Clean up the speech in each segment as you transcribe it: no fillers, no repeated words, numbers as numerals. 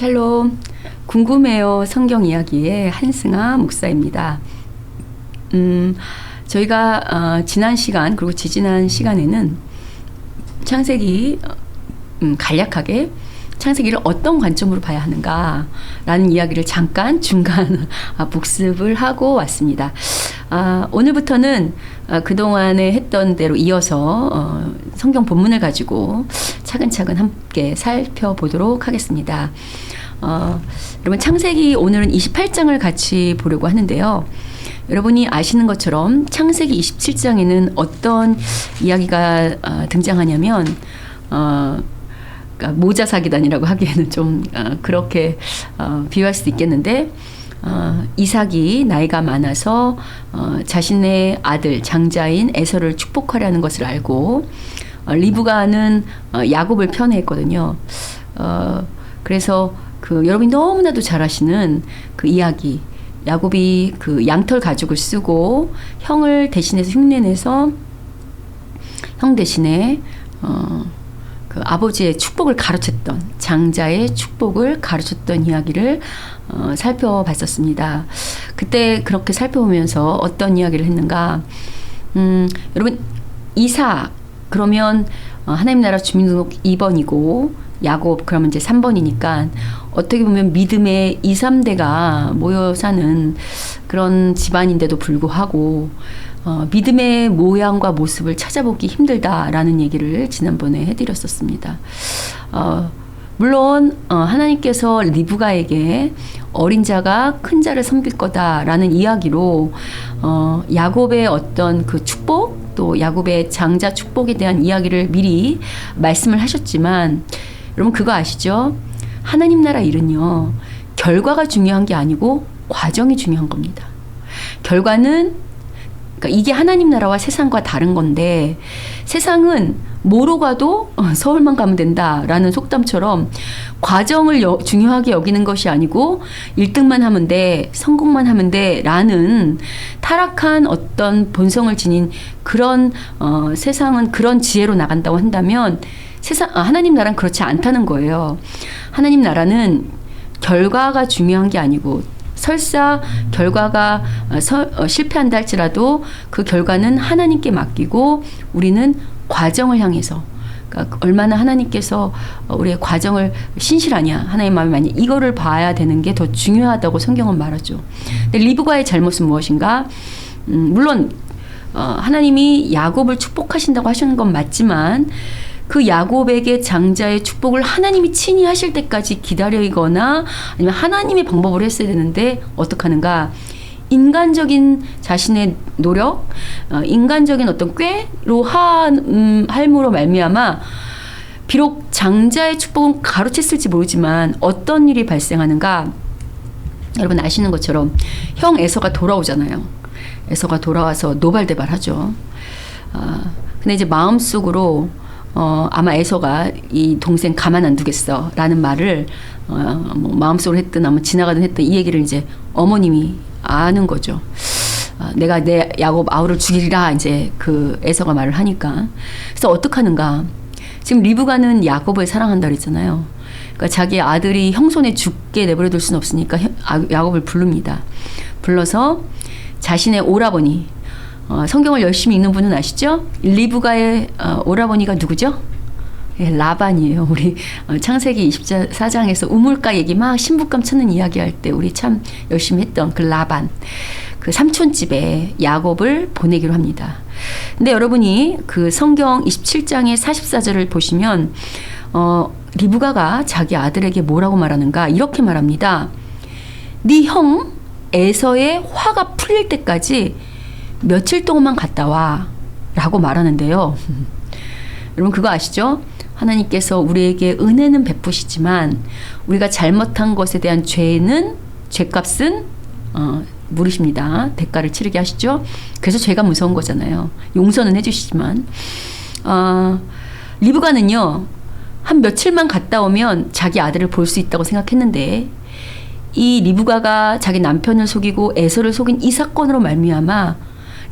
샬롬. 궁금해요 성경 이야기의 한승아 목사입니다. 저희가 지난 시간 그리고 지지난 시간에는 창세기 간략하게 창세기를 어떤 관점으로 봐야 하는가라는 이야기를 잠깐 중간 복습을 하고 왔습니다. 오늘부터는 그동안에 했던 대로 이어서 성경 본문을 가지고 차근차근 함께 살펴보도록 하겠습니다. 여러분 창세기 오늘은 28장을 같이 보려고 하는데요. 여러분이 아시는 것처럼 창세기 27장에는 어떤 이야기가 등장하냐면 그러니까 모자 사기단이라고 하기에는 좀 그렇게 비유할 수도 있겠는데 이삭이 나이가 많아서 자신의 아들 장자인 에서를 축복하려는 것을 알고 리브가는 야곱을 편애했거든요. 그래서 여러분이 너무나도 잘 아시는 그 이야기, 야곱이 그 양털 가죽을 쓰고 형을 대신해서 흉내내서 형 대신에 그 아버지의 축복을 가르쳤던 장자의 축복을 가르쳤던 이야기를 살펴봤었습니다. 그때 그렇게 살펴보면서 어떤 이야기를 했는가? 여러분 이삭 그러면 하나님 나라 주민등록 2번이고 야곱 그러면 이제 3번이니까 어떻게 보면 믿음의 2, 3대가 모여 사는 그런 집안인데도 불구하고 믿음의 모양과 모습을 찾아보기 힘들다라는 얘기를 지난번에 해드렸었습니다. 물론 하나님께서 리브가에게 어린 자가 큰 자를 섬길 거다라는 이야기로 야곱의 어떤 그 축복 또 야곱의 장자 축복에 대한 이야기를 미리 말씀을 하셨지만 여러분 그거 아시죠? 하나님 나라 일은요 결과가 중요한 게 아니고 과정이 중요한 겁니다. 결과는 그러니까 이게 하나님 나라와 세상과 다른 건데 세상은 뭐로 가도 서울만 가면 된다라는 속담처럼 과정을 중요하게 여기는 것이 아니고 1등만 하면 돼, 성공만 하면 돼 라는 타락한 어떤 본성을 지닌 그런 세상은 그런 지혜로 나간다고 한다면 하나님 나라는 그렇지 않다는 거예요. 하나님 나라는 결과가 중요한 게 아니고 설사 결과가 실패한다 할지라도 그 결과는 하나님께 맡기고 우리는 과정을 향해서 그러니까 얼마나 하나님께서 우리의 과정을 신실하냐 하나님 마음이 많이 이거를 봐야 되는 게 더 중요하다고 성경은 말하죠. 근데 리브가의 잘못은 무엇인가? 물론 하나님이 야곱을 축복하신다고 하시는 건 맞지만 그 야곱에게 장자의 축복을 하나님이 친히 하실 때까지 기다리거나 아니면 하나님의 방법으로 했어야 되는데 어떡하는가? 인간적인 자신의 노력, 인간적인 어떤 꾀로 할무로 말미암아 비록 장자의 축복은 가로챘을지 모르지만 어떤 일이 발생하는가? 여러분 아시는 것처럼 형 에서가 돌아오잖아요. 에서가 돌아와서 노발대발하죠. 근데 이제 마음속으로 아마 에서가 이 동생 가만 안 두겠어 라는 말을 뭐 마음속으로 했든 아마 지나가든 했든 이 얘기를 이제 어머님이 아는 거죠. 내가 내 야곱 아우를 죽이리라 이제 그 에서가 말을 하니까. 그래서 어떡하는가? 지금 리브가는 야곱을 사랑한다 그랬잖아요. 그러니까 자기 아들이 형 손에 죽게 내버려 둘 수는 없으니까 야곱을 부릅니다. 불러서 자신의 오라버니 성경을 열심히 읽는 분은 아시죠? 리브가의 오라버니가 누구죠? 라반이에요. 우리 창세기 24장에서 우물가 얘기 막 신부감 찾는 이야기 할 때 우리 참 열심히 했던 그 라반. 그 삼촌집에 야곱을 보내기로 합니다. 근데 여러분이 그 성경 27장의 44절을 보시면 리브가가 자기 아들에게 뭐라고 말하는가? 이렇게 말합니다. 네 형 에서의 화가 풀릴 때까지 며칠 동안만 갔다 와 라고 말하는데요. 여러분 그거 아시죠? 하나님께서 우리에게 은혜는 베푸시지만 우리가 잘못한 것에 대한 죄값은 물으십니다. 대가를 치르게 하시죠. 그래서 죄가 무서운 거잖아요. 용서는 해주시지만 리브가는요 한 며칠만 갔다 오면 자기 아들을 볼 수 있다고 생각했는데 이 리브가가 자기 남편을 속이고 에서를 속인 이 사건으로 말미암아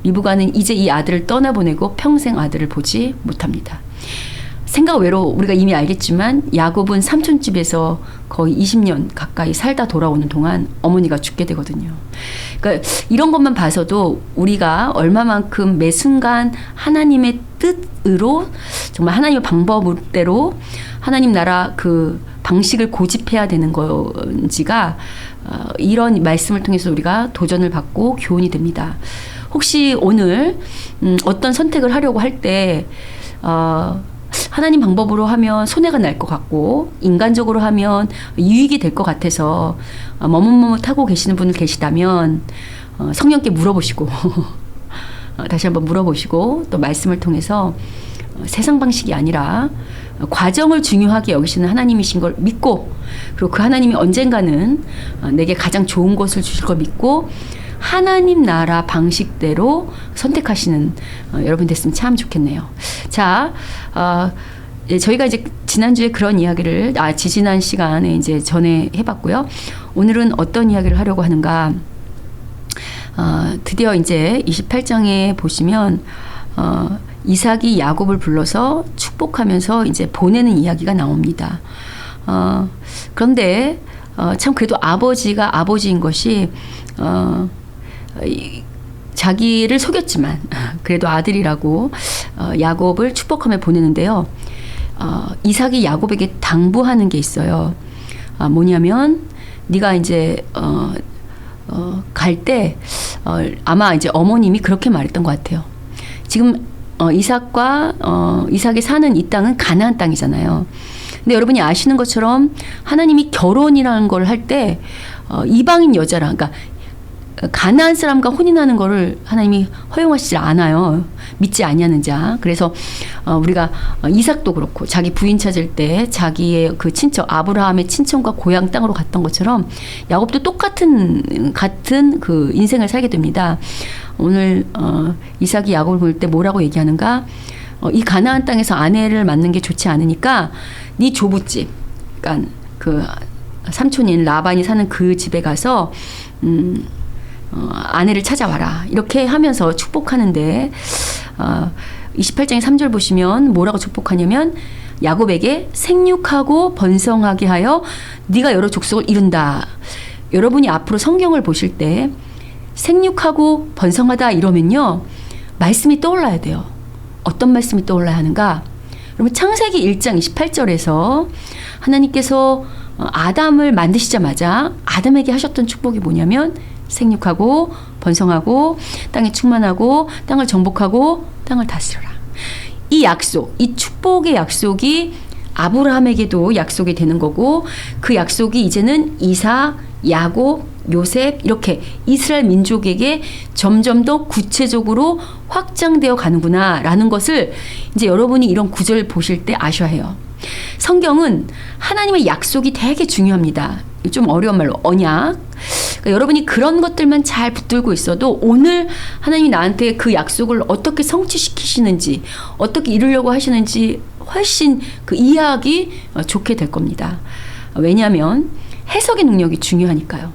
리브가는 이제 이 아들을 떠나보내고 평생 아들을 보지 못합니다. 생각 외로 우리가 이미 알겠지만 야곱은 삼촌집에서 거의 20년 가까이 살다 돌아오는 동안 어머니가 죽게 되거든요. 그러니까 이런 것만 봐서도 우리가 얼마만큼 매 순간 하나님의 뜻으로 정말 하나님의 방법대로 하나님 나라 그 방식을 고집해야 되는 건지가 이런 말씀을 통해서 우리가 도전을 받고 교훈이 됩니다. 혹시 오늘 어떤 선택을 하려고 할 때 하나님 방법으로 하면 손해가 날 것 같고 인간적으로 하면 유익이 될 것 같아서 머뭇머뭇하고 계시는 분들 계시다면 성령께 물어보시고 다시 한번 물어보시고 또 말씀을 통해서 세상 방식이 아니라 과정을 중요하게 여기시는 하나님이신 걸 믿고 그리고 그 하나님이 언젠가는 내게 가장 좋은 것을 주실 걸 믿고 하나님 나라 방식대로 선택하시는 여러분 됐으면 참 좋겠네요. 자, 저희가 이제 지난주에 그런 이야기를 지지난 시간에 이제 전에 해봤고요. 오늘은 어떤 이야기를 하려고 하는가? 드디어 이제 28장에 보시면 이삭이 야곱을 불러서 축복하면서 이제 보내는 이야기가 나옵니다. 그런데 참 그래도 아버지가 아버지인 것이 자기를 속였지만 그래도 아들이라고 야곱을 축복하며 보내는데요. 이삭이 야곱에게 당부하는 게 있어요. 뭐냐면 네가 이제 갈 때 아마 이제 어머님이 그렇게 말했던 것 같아요. 지금 이삭이 사는 이 땅은 가나안 땅이잖아요. 근데 여러분이 아시는 것처럼 하나님이 결혼이라는 걸 할 때 이방인 여자랑 그러니까 가나안 사람과 혼인하는 거를 하나님이 허용하시지 않아요. 믿지 아니하는 자. 그래서 우리가 이삭도 그렇고 자기 부인 찾을 때 자기의 그 친척 아브라함의 친척과 고향 땅으로 갔던 것처럼 야곱도 같은 그 인생을 살게 됩니다. 오늘 이삭이 야곱을 볼 때 뭐라고 얘기하는가? 이 가나안 땅에서 아내를 만는 게 좋지 않으니까 네 조부집, 그러니까 그 삼촌인 라반이 사는 그 집에 가서 아내를 찾아와라. 이렇게 하면서 축복하는데 28장의 3절 보시면 뭐라고 축복하냐면 야곱에게 생육하고 번성하게 하여 네가 여러 족속을 이룬다. 여러분이 앞으로 성경을 보실 때 생육하고 번성하다 이러면요. 말씀이 떠올라야 돼요. 어떤 말씀이 떠올라야 하는가? 여러분 창세기 1장 28절에서 하나님께서 아담을 만드시자마자 아담에게 하셨던 축복이 뭐냐면 생육하고 번성하고 땅에 충만하고 땅을 정복하고 땅을 다스려라. 이 약속, 이 축복의 약속이 아브라함에게도 약속이 되는 거고 그 약속이 이제는 이삭, 야곱, 요셉 이렇게 이스라엘 민족에게 점점 더 구체적으로 확장되어 가는구나 라는 것을 이제 여러분이 이런 구절 보실 때 아셔야 해요. 성경은 하나님의 약속이 되게 중요합니다. 좀 어려운 말로 언약. 그러니까 여러분이 그런 것들만 잘 붙들고 있어도 오늘 하나님이 나한테 그 약속을 어떻게 성취시키시는지 어떻게 이루려고 하시는지 훨씬 그 이해하기 좋게 될 겁니다. 왜냐하면 해석의 능력이 중요하니까요.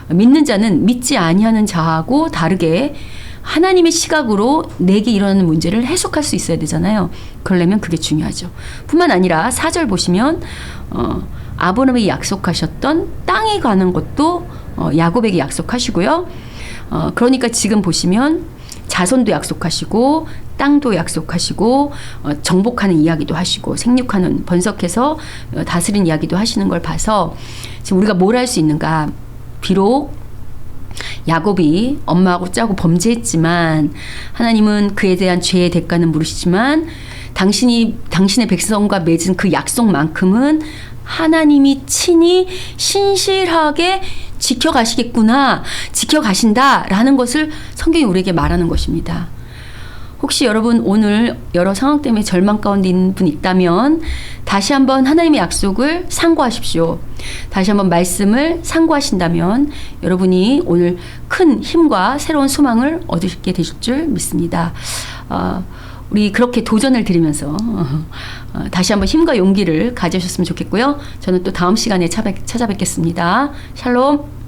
믿는 자는 믿지 아니하는 자하고 다르게 하나님의 시각으로 내게 일어나는 문제를 해석할 수 있어야 되잖아요. 그러려면 그게 중요하죠. 뿐만 아니라 4절 보시면 아브라함에게 약속하셨던 땅에 가는 것도 야곱에게 약속하시고요. 그러니까 지금 보시면 자손도 약속하시고 땅도 약속하시고 정복하는 이야기도 하시고 생육하는 번성해서 다스린 이야기도 하시는 걸 봐서 지금 우리가 뭘 할 수 있는가? 비록 야곱이 엄마하고 짜고 범죄했지만 하나님은 그에 대한 죄의 대가는 물으시지만 당신의 백성과 맺은 그 약속만큼은 하나님이 친히 신실하게 지켜가시겠구나, 지켜가신다라는 것을 성경이 우리에게 말하는 것입니다. 혹시 여러분 오늘 여러 상황 때문에 절망 가운데 있는 분 있다면 다시 한번 하나님의 약속을 상고하십시오. 다시 한번 말씀을 상고하신다면 여러분이 오늘 큰 힘과 새로운 소망을 얻으시게 되실 줄 믿습니다. 우리 그렇게 도전을 드리면서 다시 한번 힘과 용기를 가지셨으면 좋겠고요. 저는 또 다음 시간에 찾아뵙겠습니다. 샬롬.